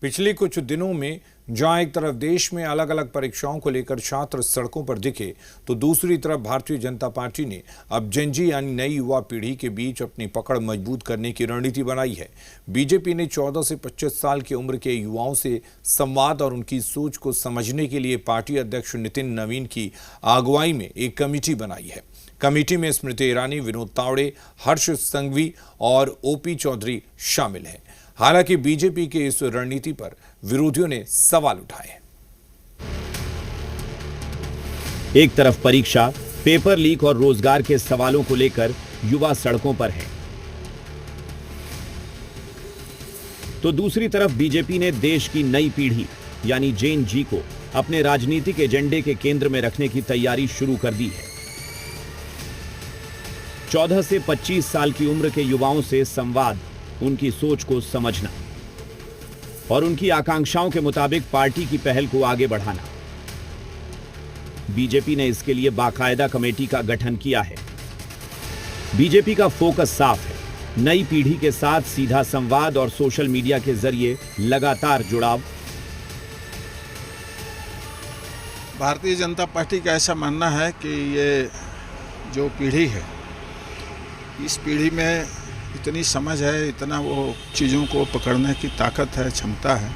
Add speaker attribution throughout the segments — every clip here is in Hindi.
Speaker 1: पिछले कुछ दिनों में जहां एक तरफ देश में अलग अलग परीक्षाओं को लेकर छात्र सड़कों पर दिखे, तो दूसरी तरफ भारतीय जनता पार्टी ने अब जेनजी यानी नई युवा पीढ़ी के बीच अपनी पकड़ मजबूत करने की रणनीति बनाई है। बीजेपी ने 14 से 25 साल की उम्र के युवाओं से संवाद और उनकी सोच को समझने के लिए पार्टी अध्यक्ष नितिन नवीन की अगुवाई में एक कमेटी बनाई है। कमेटी में स्मृति ईरानी, विनोद तावड़े, हर्ष संघवी और ओपी चौधरी शामिल हैं। हालांकि बीजेपी के इस रणनीति पर विरोधियों ने सवाल उठाए।
Speaker 2: एक तरफ परीक्षा, पेपर लीक और रोजगार के सवालों को लेकर युवा सड़कों पर है, तो दूसरी तरफ बीजेपी ने देश की नई पीढ़ी यानी जेन जी को अपने राजनीतिक एजेंडे के केंद्र में रखने की तैयारी शुरू कर दी है। 14 से 25 साल की उम्र के युवाओं से संवाद, उनकी सोच को समझना और उनकी आकांक्षाओं के मुताबिक पार्टी की पहल को आगे बढ़ाना। बीजेपी ने इसके लिए बाकायदा कमेटी का गठन किया है। बीजेपी का फोकस साफ है, नई पीढ़ी के साथ सीधा संवाद और सोशल मीडिया के जरिए लगातार जुड़ाव।
Speaker 3: भारतीय जनता पार्टी का ऐसा मानना है कि ये जो पीढ़ी है, इस पीढ़ी में इतनी समझ है, इतना वो चीज़ों को पकड़ने की ताकत है, क्षमता है,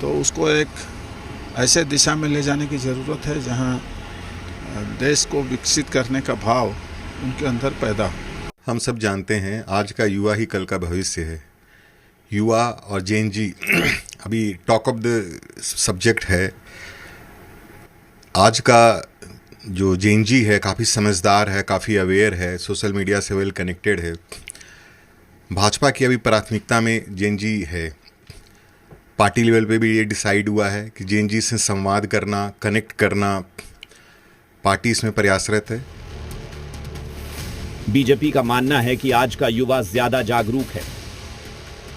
Speaker 3: तो उसको एक ऐसे दिशा में ले जाने की ज़रूरत है जहां देश को विकसित करने का भाव उनके अंदर पैदा हो।
Speaker 4: हम सब जानते हैं आज का युवा ही कल का भविष्य है। युवा और जेन जी अभी टॉक ऑफ द सब्जेक्ट है। आज का जो जेन जी है काफ़ी समझदार है, काफ़ी अवेयर है, सोशल मीडिया से वेल कनेक्टेड है। भाजपा की अभी प्राथमिकता में जेन जी है। पार्टी लेवल पे भी ये डिसाइड हुआ है कि जेन जी से संवाद करना, कनेक्ट करना, पार्टी इसमें प्रयासरत है।
Speaker 2: बीजेपी का मानना है कि आज का युवा ज्यादा जागरूक है,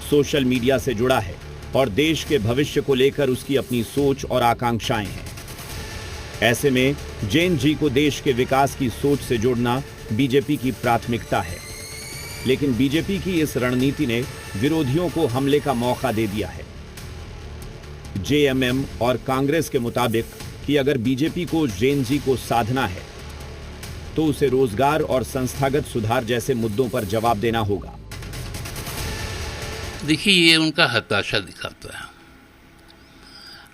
Speaker 2: सोशल मीडिया से जुड़ा है और देश के भविष्य को लेकर उसकी अपनी सोच और आकांक्षाएं हैं। ऐसे में जेन जी को देश के विकास की सोच से जोड़ना बीजेपी की प्राथमिकता है। लेकिन बीजेपी की इस रणनीति ने विरोधियों को हमले का मौका दे दिया है। जेएमएम और कांग्रेस के मुताबिक कि अगर बीजेपी को जेन जी को साधना है तो उसे रोजगार और संस्थागत सुधार जैसे मुद्दों पर जवाब देना होगा।
Speaker 5: देखिए, ये उनका हताशा दिखाता है।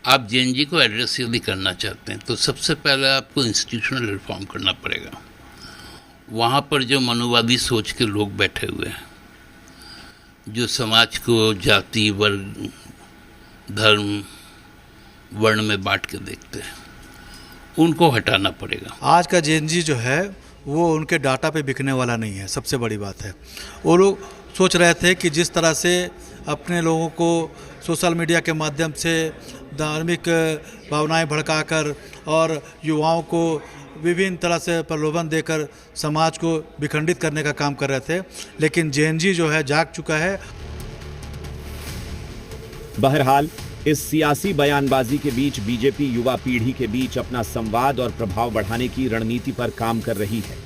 Speaker 5: आप जेन जी को एड्रेस यदि करना चाहते हैं तो सबसे पहले आपको इंस्टीट्यूशनल रिफॉर्म करना पड़ेगा। वहाँ पर जो मनोवादी सोच के लोग बैठे हुए हैं, जो समाज को जाति, वर्ग, धर्म, वर्ण में बांट के देखते हैं, उनको हटाना पड़ेगा।
Speaker 6: आज का जेन जी जो है वो उनके डाटा पे बिकने वाला नहीं है। सबसे बड़ी बात है, वो लोग सोच रहे थे कि जिस तरह से अपने लोगों को सोशल मीडिया के माध्यम से धार्मिक भावनाएं भड़काकर और युवाओं को विभिन्न तरह से प्रलोभन देकर समाज को विखंडित करने का काम कर रहे थे, लेकिन जेन जी जो है जाग चुका है।
Speaker 2: बहरहाल इस सियासी बयानबाजी के बीच बीजेपी युवा पीढ़ी के बीच अपना संवाद और प्रभाव बढ़ाने की रणनीति पर काम कर रही है,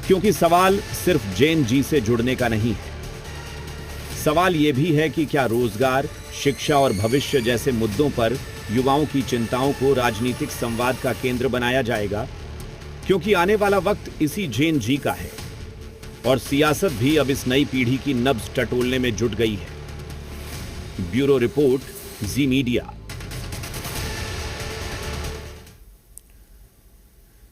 Speaker 2: क्योंकि सवाल सिर्फ जेन जी से जुड़ने का नहीं है। सवाल यह भी है कि क्या रोजगार, शिक्षा और भविष्य जैसे मुद्दों पर युवाओं की चिंताओं को राजनीतिक संवाद का केंद्र बनाया जाएगा, क्योंकि आने वाला वक्त इसी जेन जी का है और सियासत भी अब इस नई पीढ़ी की नब्ज टटोलने में जुट गई है। ब्यूरो रिपोर्ट, जी मीडिया।